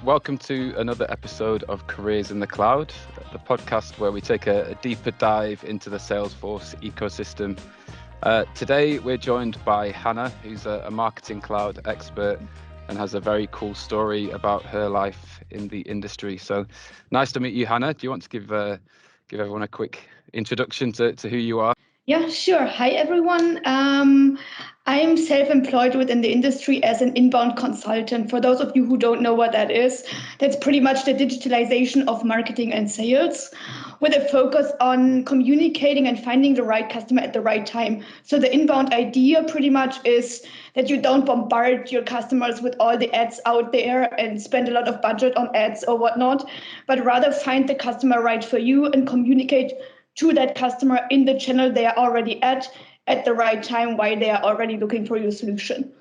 welcome to another episode of Careers in the Cloud, the podcast where we take a deeper dive into the Salesforce ecosystem. Today, we're joined by Hanna, who's a marketing cloud expert and has a very cool story about her life in the industry. So nice to meet you, Hanna. Do you want to give everyone a quick introduction to who you are? Yeah, sure. Hi, everyone. I am self-employed within the industry as an inbound consultant. For those of you who don't know what that is, that's pretty much the digitalization of marketing and sales with a focus on communicating and finding the right customer at the right time. So the inbound idea pretty much is that you don't bombard your customers with all the ads out there and spend a lot of budget on ads or whatnot, but rather find the customer right for you and communicate to that customer in the channel they are already at the right time while they are already looking for your solution.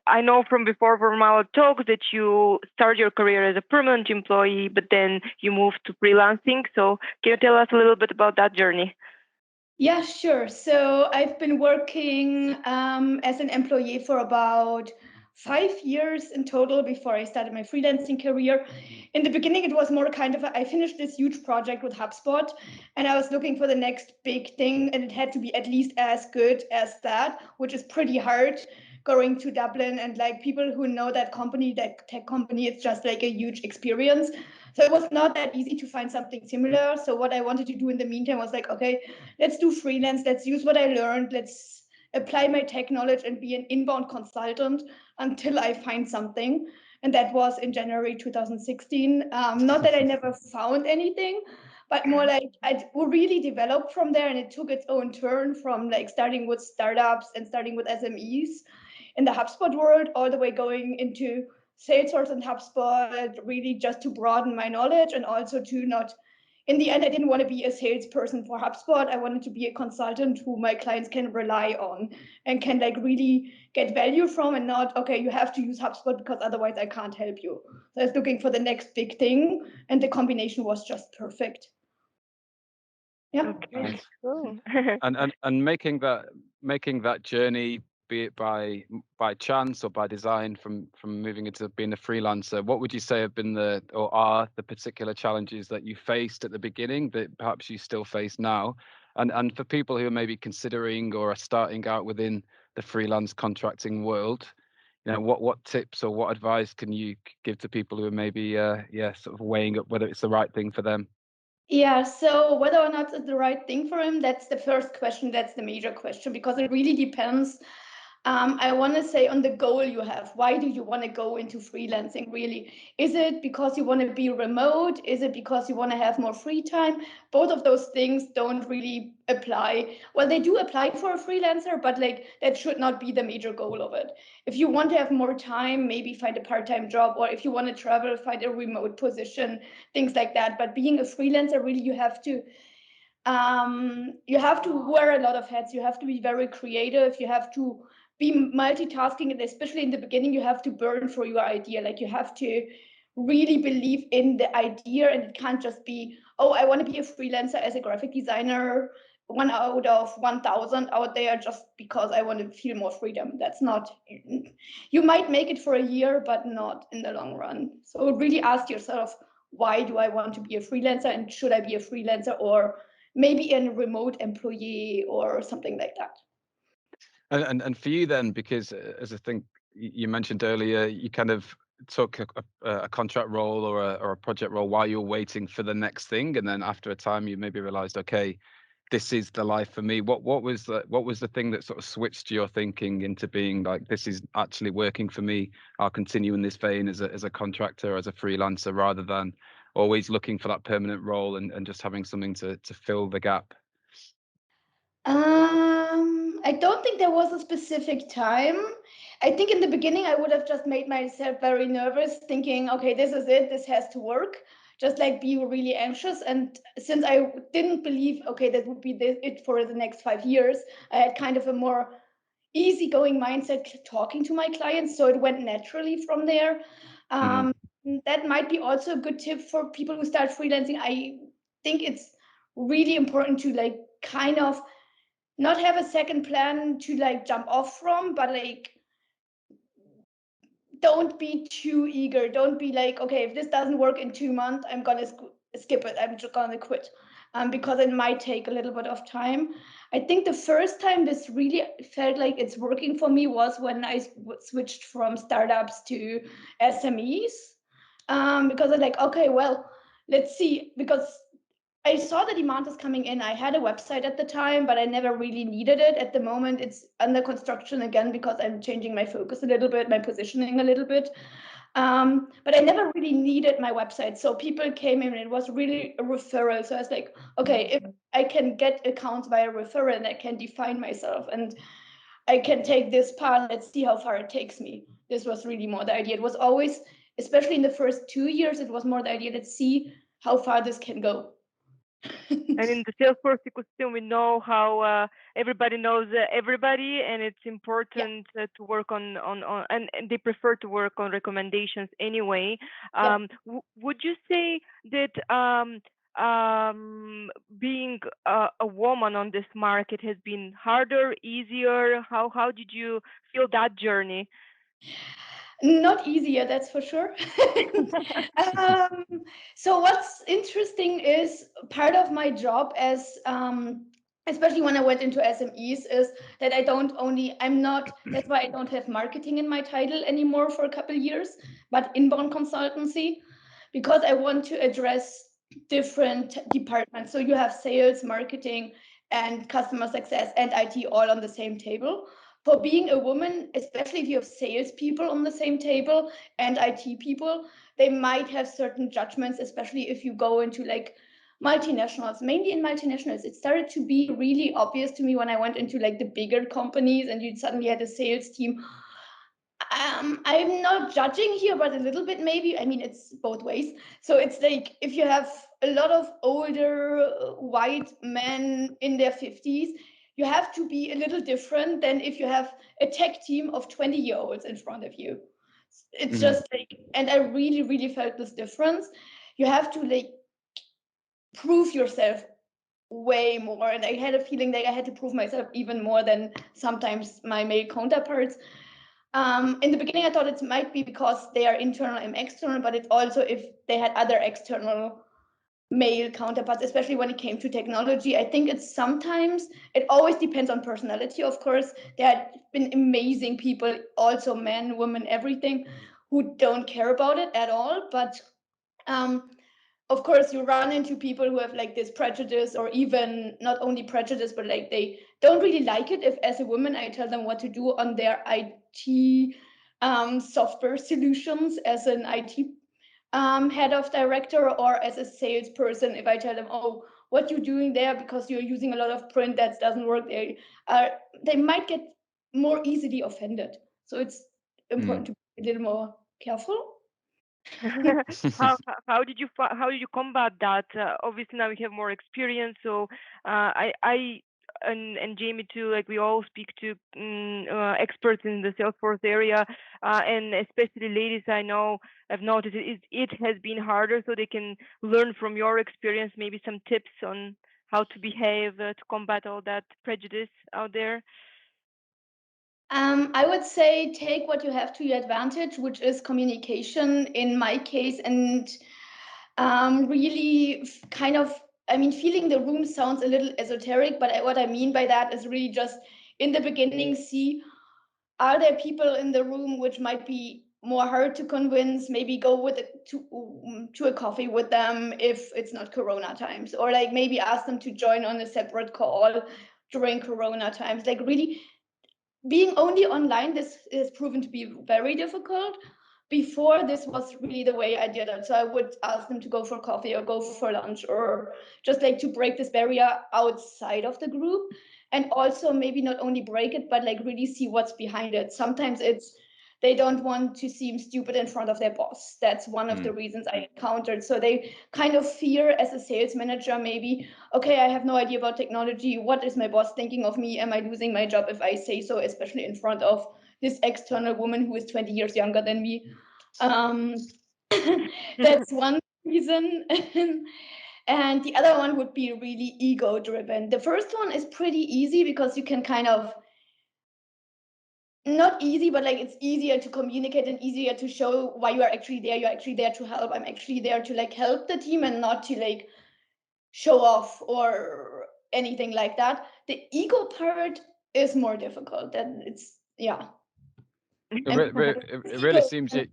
I know from before from our talk that you started your career as a permanent employee, but then you moved to freelancing. So can you tell us a little bit about that journey? Yeah, sure. So I've been working as an employee for about 5 years in total before I started my freelancing career. In the beginning, it was more kind of I finished this huge project with HubSpot and I was looking for the next big thing, and it had to be at least as good as that, which is pretty hard going to Dublin. And like people who know that company, that tech company, it's just like a huge experience. So it was not that easy to find something similar. So what I wanted to do in the meantime was like, okay, let's do freelance. Let's use what I learned. Let's apply my tech knowledge and be an inbound consultant until I find something. And that was in January 2016. Not that I never found anything, but more like I really developed from there, and it took its own turn from like starting with startups and starting with SMEs in the HubSpot world, all the way going into Salesforce and HubSpot, really just to broaden my knowledge and also to not, in the end, I didn't want to be a salesperson for HubSpot. I wanted to be a consultant who my clients can rely on and can like really get value from, and not, okay, you have to use HubSpot because otherwise I can't help you. So I was looking for the next big thing, and the combination was just perfect. Yeah. Okay. Nice. Cool. and making that journey, be it by chance or by design, from moving into being a freelancer, what would you say have been or are the particular challenges that you faced at the beginning that perhaps you still face now? And for people who are maybe considering or are starting out within the freelance contracting world, what tips or what advice can you give to people who are maybe sort of weighing up whether it's the right thing for them? Yeah, so whether or not it's the right thing for him, that's the first question. That's the major question, because it really depends. I want to say on the goal you have. Why do you want to go into freelancing, really? Is it because you want to be remote? Is it because you want to have more free time? Both of those things don't really apply. Well, they do apply for a freelancer, but like that should not be the major goal of it. If you want to have more time, maybe find a part-time job, or if you want to travel, find a remote position, things like that. But being a freelancer, really, you have to wear a lot of hats. You have to be very creative. You have to be multitasking, and especially in the beginning, you have to burn for your idea. Like you have to really believe in the idea, and it can't just be, oh, I want to be a freelancer as a graphic designer, 1 out of 1,000 out there just because I want to feel more freedom. That's not, you might make it for a year, but not in the long run. So really ask yourself, why do I want to be a freelancer, and should I be a freelancer or maybe a remote employee or something like that? And for you then, because as I think you mentioned earlier, you kind of took a contract role or a project role while you're waiting for the next thing, and then after a time you maybe realized, okay, this is the life for me. What was the thing that sort of switched your thinking into being like, this is actually working for me, I'll continue in this vein as a contractor, as a freelancer, rather than always looking for that permanent role and just having something to fill the gap? I don't think there was a specific time. I think in the beginning I would have just made myself very nervous, thinking, okay, this is it, this has to work. Just like be really anxious. And since I didn't believe, okay, that would be it for the next 5 years, I had kind of a more easygoing mindset talking to my clients. So it went naturally from there. That might be also a good tip for people who start freelancing. I think it's really important to like kind of not have a second plan to like jump off from, but like don't be too eager. Don't be like, okay, if this doesn't work in 2 months, I'm gonna skip it. I'm just gonna quit, because it might take a little bit of time. I think the first time this really felt like it's working for me was when I switched from startups to SMEs, because I'm like, okay, well, let's see, because I saw the demand is coming in. I had a website at the time, but I never really needed it. At the moment, it's under construction again because I'm changing my focus a little bit, my positioning a little bit. But I never really needed my website. So people came in and it was really a referral. So I was like, okay, if I can get accounts via referral and I can define myself and I can take this path, let's see how far it takes me. This was really more the idea. It was always, especially in the first 2 years, it was more the idea, let's see how far this can go. And in the Salesforce ecosystem, we know how everybody knows everybody, and it's Yeah, important to work on and they prefer to work on recommendations anyway. yeah. Would you say that being a woman on this market has been harder, easier? How did you feel that journey? Not easier, that's for sure. um, so what's interesting is part of my job as especially when I went into SMEs is that I'm not, that's why I don't have marketing in my title anymore for a couple of years, but inbound consultancy, because I want to address different departments. So you have sales, marketing, and customer success and IT all on the same table. For being a woman, especially if you have salespeople on the same table and IT people, they might have certain judgments, especially if you go into like multinationals. Mainly in multinationals, it started to be really obvious to me when I went into like the bigger companies and you suddenly had a sales team. I'm not judging here, but a little bit maybe. I mean, it's both ways. So it's like if you have a lot of older white men in their 50s, you have to be a little different than if you have a tech team of 20-year-olds in front of you. It's Mhm. just like, and I really, really felt this difference. You have to like prove yourself way more. And I had a feeling that I had to prove myself even more than sometimes my male counterparts. In the beginning, I thought it might be because they are internal and external, but it's also if they had other external male counterparts, especially when it came to technology. I think it's sometimes, it always depends on personality, of course. There have been amazing people, also men, women, everything, who don't care about it at all. But um, of course you run into people who have like this prejudice, or even not only prejudice, but like they don't really like it if as a woman I tell them what to do on their IT software solutions as an IT head of director, or as a salesperson if I tell them, oh, what you're doing there because you're using a lot of print that doesn't work, are they might get more easily offended. So it's Mm. important to be a little more careful. How did you combat that? Obviously now you have more experience, so I and Jamie too. Like we all speak to experts in the Salesforce area, and especially ladies. I know I've noticed it has been harder, so they can learn from your experience. Maybe some tips on how to behave to combat all that prejudice out there. I would say take what you have to your advantage, which is communication in my case, and really kind of, I mean, feeling the room sounds a little esoteric, but what I mean by that is really just in the beginning, see, are there people in the room which might be more hard to convince? Maybe go with it to a coffee with them if it's not Corona times, or like maybe ask them to join on a separate call during Corona times. Like really being only online, this has proven to be very difficult. Before, this was really the way I did it. So I would ask them to go for coffee or go for lunch, or just like to break this barrier outside of the group. And also maybe not only break it, but like really see what's behind it. Sometimes it's they don't want to seem stupid in front of their boss. That's one of Mm. the reasons I encountered. So they kind of fear as a sales manager, maybe, okay, I have no idea about technology. What is my boss thinking of me? Am I losing my job if I say so, especially in front of this external woman who is 20 years younger than me? Um, that's one reason. And the other one would be really ego driven. The first one is pretty easy because you can kind of not easy, but like it's easier to communicate and easier to show why you are actually there. You're actually there to help. I'm actually there to like help the team and not to like show off or anything like that. The ego part is more difficult. That it's It, and it really seems that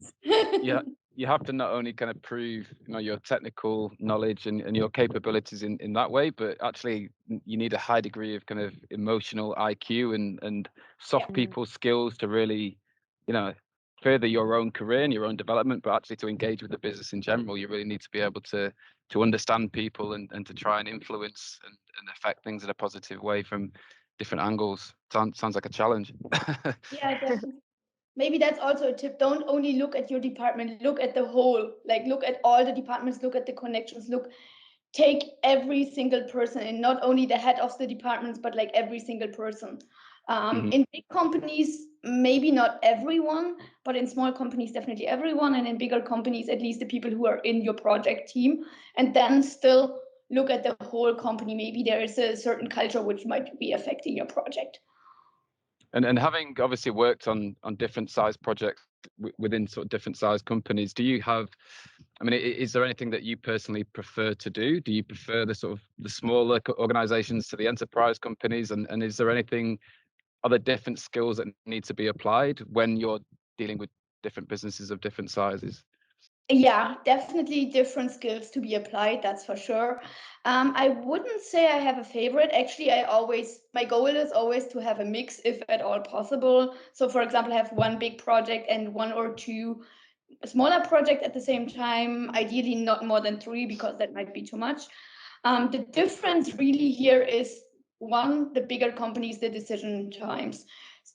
you you have to not only kind of prove your technical knowledge and your capabilities in that way, but actually you need a high degree of kind of emotional IQ and yeah. soft people skills to really you know further your own career and your own development, but actually to engage with the business in general, you really need to be able to understand people and to try and influence and affect things in a positive way from different angles. Sounds like a challenge. Yeah, definitely. Maybe that's also a tip. Don't only look at your department, look at the whole. Like look at all the departments, look at the connections, take every single person and not only the head of the departments, but like every single person. Mhm. In big companies, maybe not everyone, but in small companies, definitely everyone. And in bigger companies, at least the people who are in your project team. And then still look at the whole company. Maybe there is a certain culture which might be affecting your project. And having obviously worked on different size projects within sort of different size companies, do you have? I mean, is there anything that you personally prefer to do? Do you prefer the sort of the smaller organizations to the enterprise companies? And is there anything? Are there different skills that need to be applied when you're dealing with different businesses of different sizes? Yeah, definitely different skills to be applied, that's for sure. I wouldn't say I have a favorite. Actually, my goal is always to have a mix if at all possible. So, for example, have one big project and one or two smaller projects at the same time, ideally not more than three because that might be too much. The difference really here is one, the bigger companies, the decision times.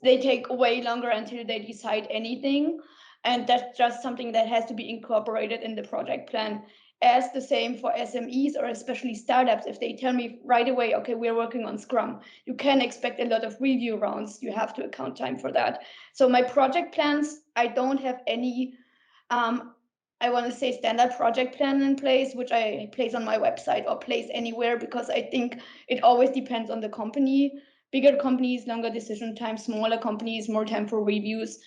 They take way longer until they decide anything. And that's just something that has to be incorporated in the project plan. As the same for SMEs or especially startups, if they tell me right away, okay, we're working on Scrum, you can expect a lot of review rounds. You have to account time for that. So my project plans, I don't have any I want to say standard project plan in place, which I place on my website or place anywhere because I think it always depends on the company. Bigger companies, longer decision time, smaller companies, more time for reviews.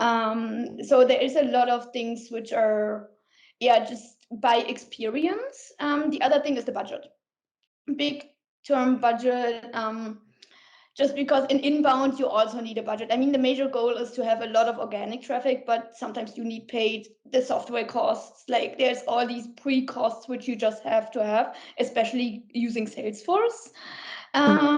So there is a lot of things which are, just by experience. The other thing is the budget. Big term budget. Just because in inbound you also need a budget. I mean, the major goal is to have a lot of organic traffic, but sometimes you need paid the software costs. Like there's all these pre-costs which you just have to have, especially using Salesforce. Um,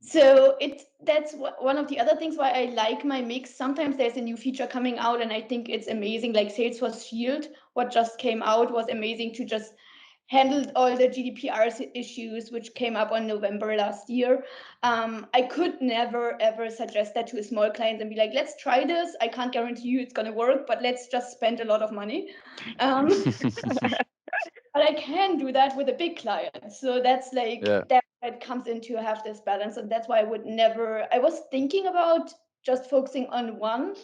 so that's one of the other things why I like my mix. Sometimes there's a new feature coming out and I think it's amazing, like Salesforce Shield, what just came out was amazing to just handled all the GDPR issues which came up on November last year. I could never ever suggest that to a small client and be like, let's try this. I can't guarantee you it's going to work, but let's just spend a lot of money. But I can do that with a big client. So that's like Yeah. that it comes into have this balance. And that's why I would never, I was thinking about just focusing on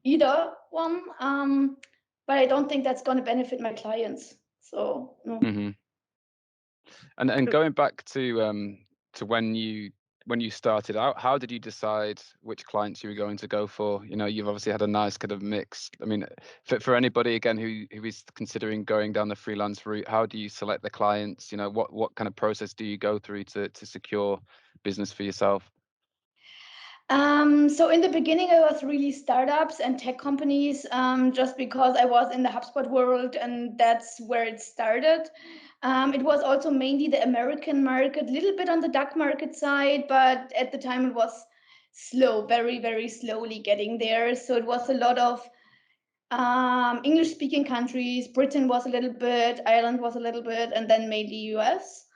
either one. But I don't think that's going to benefit my clients. So no. Hmm. And going back to when you started out, how did you decide which clients you were going to go for? You've obviously had a nice kind of mix. I mean, for anybody again who is considering going down the freelance route, how do you select the clients? What kind of process do you go through to secure business for yourself? So in the beginning, it was really startups and tech companies, just because I was in the HubSpot world and that's where it started. It was also mainly the American market, a little bit on the DACH market side, but at the time it was slow, very, very slowly getting there. So it was a lot of English-speaking countries. Britain was a little bit, Ireland was a little bit, and then mainly US.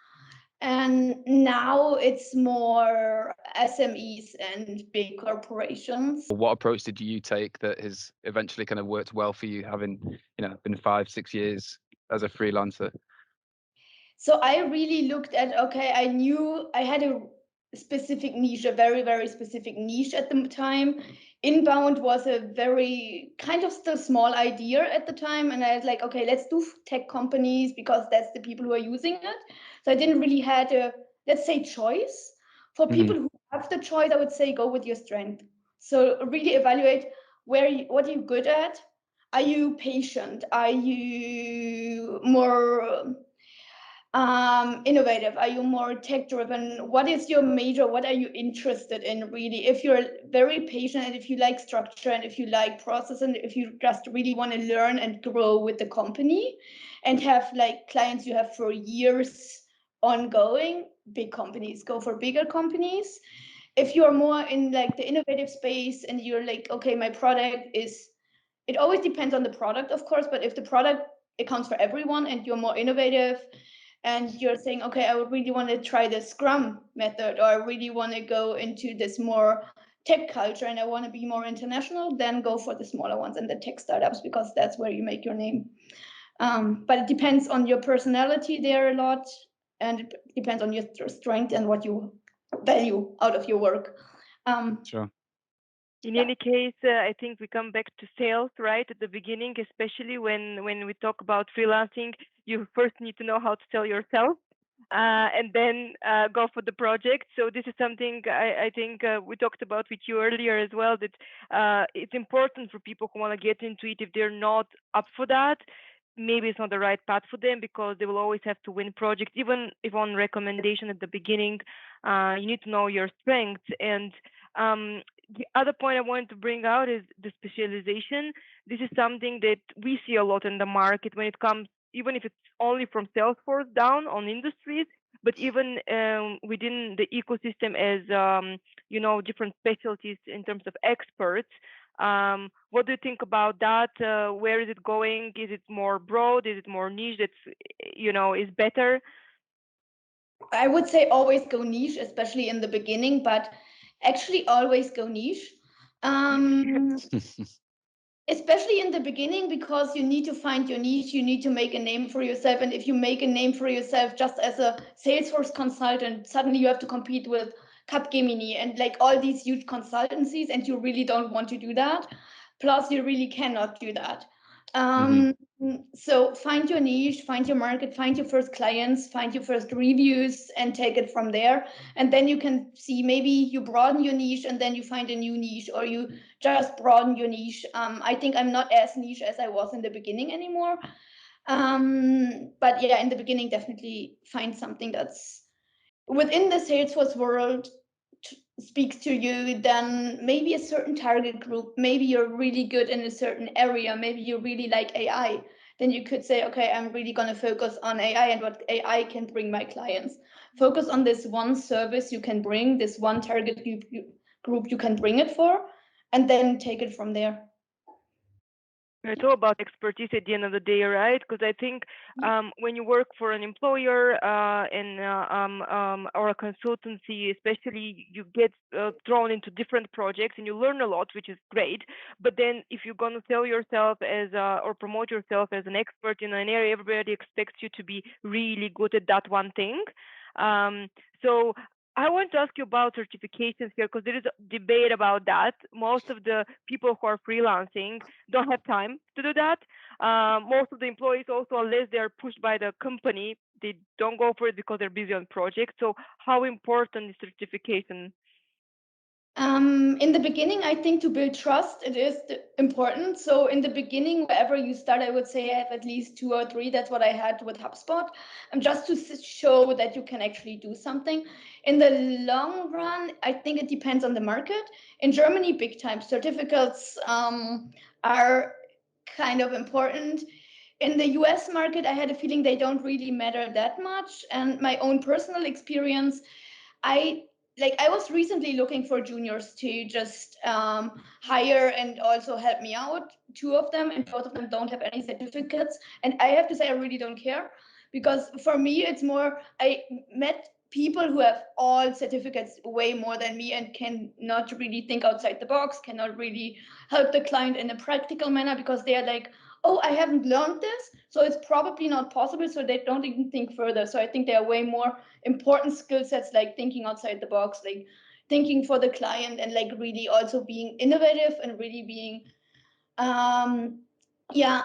And now it's more SMEs and big corporations. What approach did you take that has eventually kind of worked well for you, having been 5, 6 years as a freelancer? So I really looked at, okay, I knew I had a specific niche, a very, very specific niche at the time. Inbound was a very kind of still small idea at the time. And I was like, okay, let's do tech companies because that's the people who are using it. So I didn't really had a, let's say, choice. For people Hmm. who have the choice, I would say go with your strength. So really evaluate what are you good at. Are you patient? Are you more innovative? Are you more tech driven? What is your major? What are you interested in really? If you're very patient and if you like structure and if you like process and if you just really want to learn and grow with the company and have like clients you have for years ongoing, big companies go for bigger companies. If you're more in like the innovative space and you're like, okay, my product is, it always depends on the product, of course, but if the product accounts for everyone and you're more innovative and you're saying, okay, I would really want to try the Scrum method, or I really want to go into this more tech culture and I want to be more international, then go for the smaller ones and the tech startups, because that's where you make your name. But it depends on your personality there a lot, and it depends on your strength and what you value out of your work. Sure. In Yeah. any case, I think we come back to sales, right? At the beginning, especially when we talk about freelancing, you first need to know how to sell yourself, and then go for the project. So this is something I think we talked about with you earlier as well, that it's important for people who want to get into it. If they're not up for that, maybe it's not the right path for them, because they will always have to win projects, even if on recommendation at the beginning. You need to know your strengths. And the other point I wanted to bring out is the specialization. This is something that we see a lot in the market when it comes, even if it's only from Salesforce down on industries, but even within the ecosystem as different specialties in terms of experts. What do you think about that? Where is it going? Is it more broad? Is it more niche? That's is better? I would say always go niche, especially in the beginning, but actually always go niche. Especially in the beginning, because you need to find your niche, you need to make a name for yourself. And if you make a name for yourself just as a Salesforce consultant, suddenly you have to compete with Capgemini and like all these huge consultancies, and you really don't want to do that. Plus, you really cannot do that. Mhm. So find your niche, find your market, find your first clients, find your first reviews, and take it from there. And then you can see, maybe you broaden your niche and then you find a new niche, or you just broaden your niche. I think I'm not as niche as I was in the beginning anymore. But yeah, in the beginning, definitely find something that's within the Salesforce world speaks to you. Then maybe a certain target group, maybe you're really good in a certain area, maybe you really like AI. Then you could say, okay, I'm really going to focus on AI and what AI can bring my clients. Focus on this one service you can bring, this one target group you can bring it for, and then take it from there. It's all about expertise at the end of the day, right? Because I think when you work for an employer or a consultancy, especially, you get thrown into different projects and you learn a lot, which is great. But then if you're going to sell yourself as or promote yourself as an expert in an area, everybody expects you to be really good at that one thing. So I want to ask you about certifications here, because there is a debate about that. Most of the people who are freelancing don't have time to do that. Most of the employees also, unless they're pushed by the company, they don't go for it because they're busy on projects. So how important is certification? In the beginning, I think to build trust, it is important. So in the beginning, wherever you start, I would say I have at least 2 or 3. That's what I had with HubSpot, just to show that you can actually do something. In the long run, I think it depends on the market. In Germany, big time certificates are kind of important. In the US market, I had a feeling they don't really matter that much. And my own personal experience, I was recently looking for juniors to just hire and also help me out. 2 of them, and both of them don't have any certificates. And I have to say, I really don't care, because for me, it's more, I met people who have all certificates way more than me and can not really think outside the box, cannot really help the client in a practical manner, because they are like, oh, I haven't learned this, so it's probably not possible. So they don't even think further. So I think there are way more important skill sets, like thinking outside the box, like thinking for the client, and like really also being innovative and really being yeah,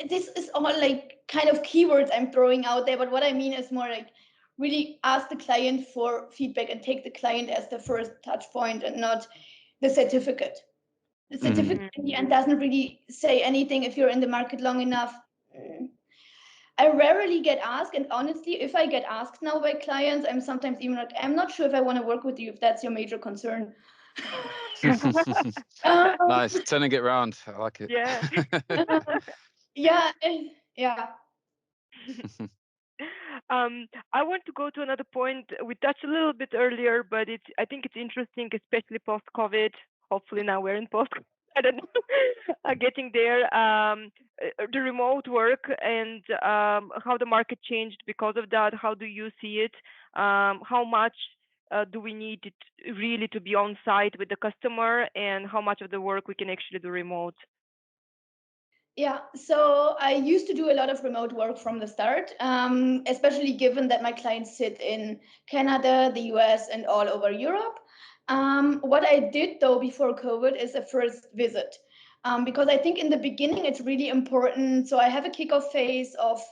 this is all like kind of keywords I'm throwing out there, but what I mean is more like really ask the client for feedback and take the client as the first touch point, and not the certificate. The Mhm. certificate in the end doesn't really say anything if you're in the market long enough. I rarely get asked, and honestly, if I get asked now by clients, I'm sometimes even like, I'm not sure if I want to work with you if that's your major concern. um, Nice, turning it round. I like it. Yeah. yeah, yeah. I want to go to another point we touched a little bit earlier, but I think it's interesting, especially post-COVID. Hopefully now we're in post. I don't know, getting there. The remote work and how the market changed because of that. How do you see it? How much do we need it really to be on site with the customer, and how much of the work we can actually do remote? Yeah, so I used to do a lot of remote work from the start, especially given that my clients sit in Canada, the US, and all over Europe. What I did though before COVID is a first visit, because I think in the beginning it's really important. So I have a kickoff phase of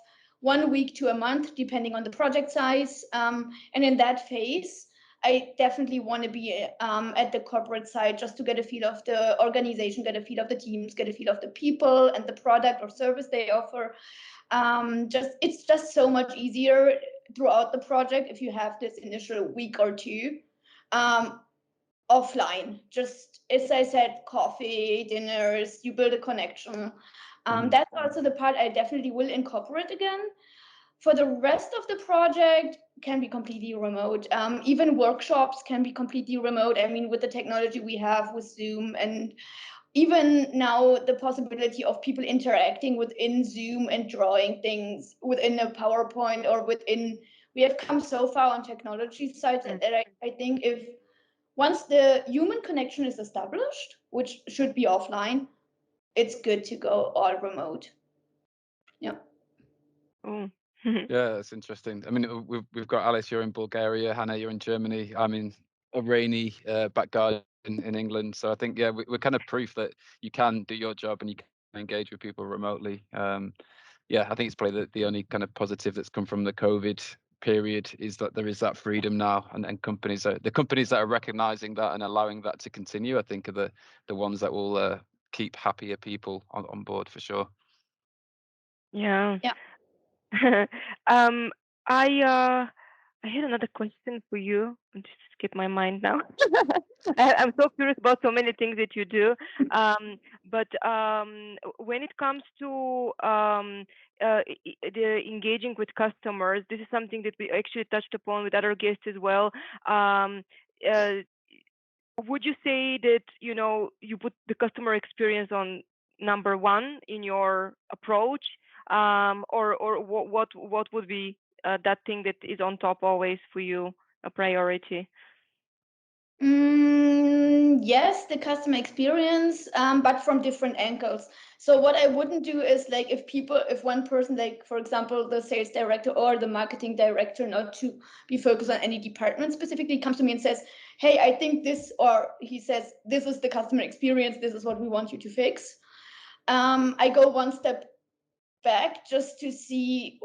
1 week to a month, depending on the project size. And in that phase, I definitely want to be at the corporate side just to get a feel of the organization, get a feel of the teams, get a feel of the people and the product or service they offer. It's just so much easier throughout the project if you have this initial week or two offline. Just as I said, coffee, dinners, you build a connection. That's also the part I definitely will incorporate again. For the rest of the project, can be completely remote. Even workshops can be completely remote. I mean, with the technology we have with Zoom, and even now the possibility of people interacting within Zoom and drawing things within a PowerPoint or within, we have come so far on technology sides that I think if once the human connection is established, which should be offline, it's good to go all remote. Yeah. Oh. Yeah, that's interesting. I mean, we've got Alice, you're in Bulgaria, Hanna, you're in Germany. I'm in a rainy back garden in England. So I think, yeah, we're kind of proof that you can do your job and you can engage with people remotely. Yeah, I think it's probably the only kind of positive that's come from the COVID period is that there is that freedom now, and companies are the companies that are recognizing that and allowing that to continue. I think are the ones that will keep happier people on board for sure. Yeah. Yeah. um, I had another question for you. It just escaped my mind now. I'm so curious about so many things that you do. But when it comes to the engaging with customers, this is something that we actually touched upon with other guests as well. Uh, would you say that you put the customer experience on number one in your approach, or what would be that thing that is on top always for you, a priority? Yes, the customer experience, but from different angles. So what I wouldn't do is like if one person, like for example, the sales director or the marketing director, not to be focused on any department specifically, comes to me and says, "Hey, I think this," or he says, "This is the customer experience. This is what we want you to fix." I go one step back just to see,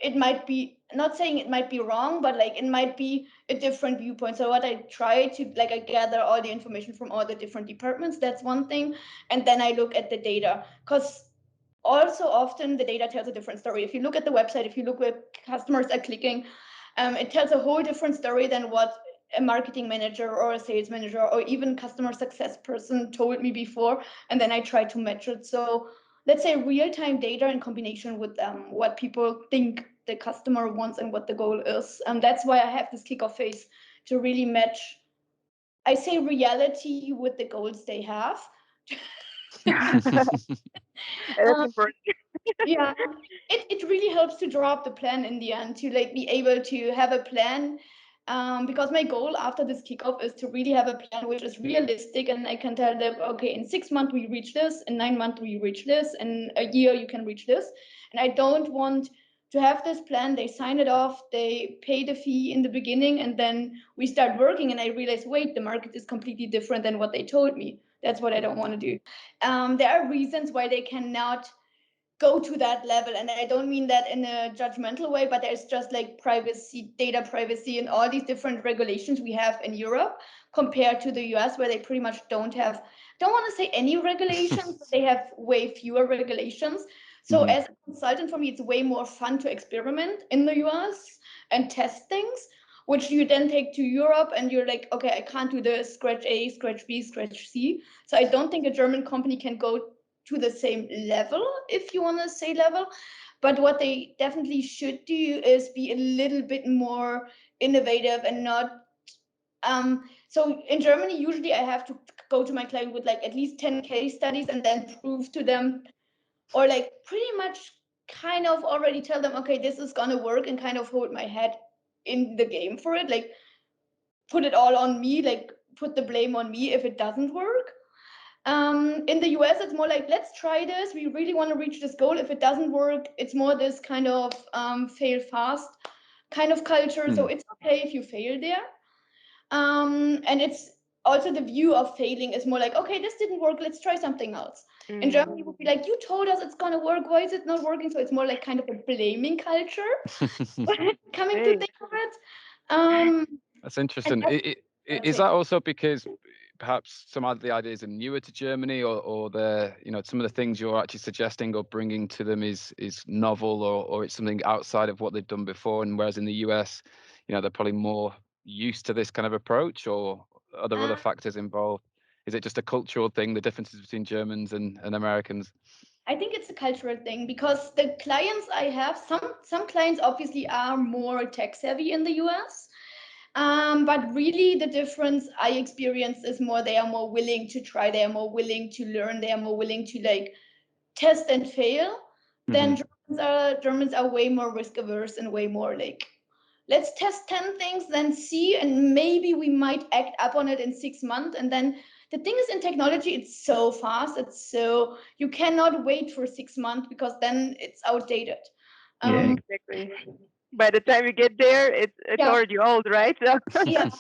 it might be, not saying it might be wrong, but like it might be a different viewpoint. So what I try to, like, I gather all the information from all the different departments. That's one thing. And then I look at the data, because also often the data tells a different story. If you look at the website, if you look where customers are clicking, it tells a whole different story than what a marketing manager or a sales manager or even customer success person told me before. And then I try to match it. So let's say real-time data in combination with what people think the customer wants and what the goal is. That's why I have this kickoff phase, to really match, I say, reality with the goals they have. That's important. Yeah, it really helps to draw up the plan in the end, to like be able to have a plan, because my goal after this kickoff is to really have a plan which is realistic, and I can tell them, okay, in 6 months we reach this, in 9 months we reach this, in a year you can reach this. And I don't want to have this plan, they sign it off, they pay the fee in the beginning, and then we start working and I realize, wait, the market is completely different than what they told me. That's what I don't want to do. There are reasons why they cannot go to that level, and I don't mean that in a judgmental way, but there's just like privacy, data privacy, and all these different regulations we have in Europe, compared to the US, where they pretty much don't want to say any regulations, but they have way fewer regulations. So as a consultant, for me, it's way more fun to experiment in the US and test things, which you then take to Europe, and you're like, okay, I can't do this, scratch A, scratch B, scratch C. So I don't think a German company can go to the same level, if you want to say level. But what they definitely should do is be a little bit more innovative and not. So in Germany, usually I have to go to my client with like at least 10 case studies and then prove to them, or like pretty much kind of already tell them, okay, this is gonna work, and kind of hold my head in the game for it. Like put it all on me, like put the blame on me if it doesn't work. In the US, it's more like, let's try this. We really want to reach this goal. If it doesn't work, it's more this kind of fail fast kind of culture. So it's okay if you fail there. And it's also the view of failing is more like, okay, this didn't work. Let's try something else. In Germany, would be like, you told us it's going to work. Why is it not working? So it's more like kind of a blaming culture coming to think of it. That's interesting. Is that also because perhaps some of the ideas are newer to Germany, or the some of the things you're actually suggesting or bringing to them is novel, or it's something outside of what they've done before, and whereas in the US, they're probably more used to this kind of approach, or are there other factors involved? Is it just a cultural thing, the differences between Germans and Americans? I think it's a cultural thing, because the clients I have, some clients obviously are more tech savvy in the US. But really the difference I experience is more, they are more willing to try, they are more willing to learn, they are more willing to like test and fail. Then Germans are way more risk averse and way more like, let's test 10 things, then see, and maybe we might act up on it in 6 months. And then the thing is, in technology, it's so fast, it's so, you cannot wait for 6 months, because then it's outdated. Yeah, exactly. By the time you get there, it's already old, right? So. Yeah.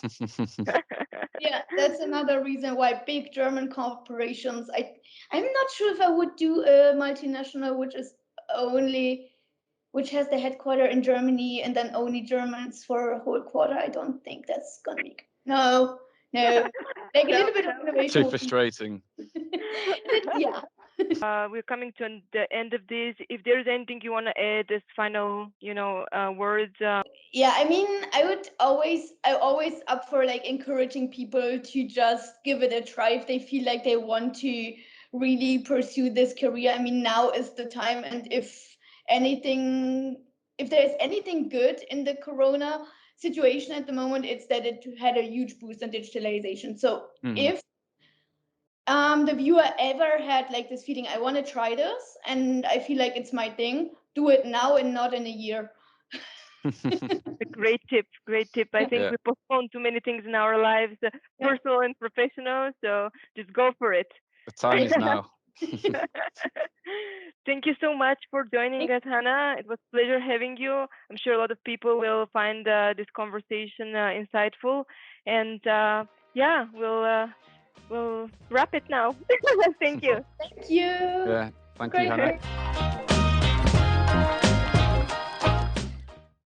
Yeah, that's another reason why big German corporations, I'm not sure if I would do a multinational which has the headquarter in Germany and then only Germans for a whole quarter. I don't think that's gonna be, no. Like a little bit of innovation. Too frustrating. Yeah. We're coming to the end of this. If there's anything you want to add as final, words. Yeah, I mean, I always up for like encouraging people to just give it a try if they feel like they want to really pursue this career. I mean, now is the time, and if there's anything good in the Corona situation at the moment, it's that it had a huge boost in digitalization. So if the viewer ever had like this feeling, I want to try this and I feel like it's my thing, do it now and not in a year. A great tip. I think we postpone too many things in our lives, personal and professional. So just go for it. The time is now. Thank you so much for joining us, Hanna. It was a pleasure having you. I'm sure a lot of people will find this conversation insightful. And yeah, we'll wrap it now. Thank you. Thank you. Yeah, thank you, Hanna.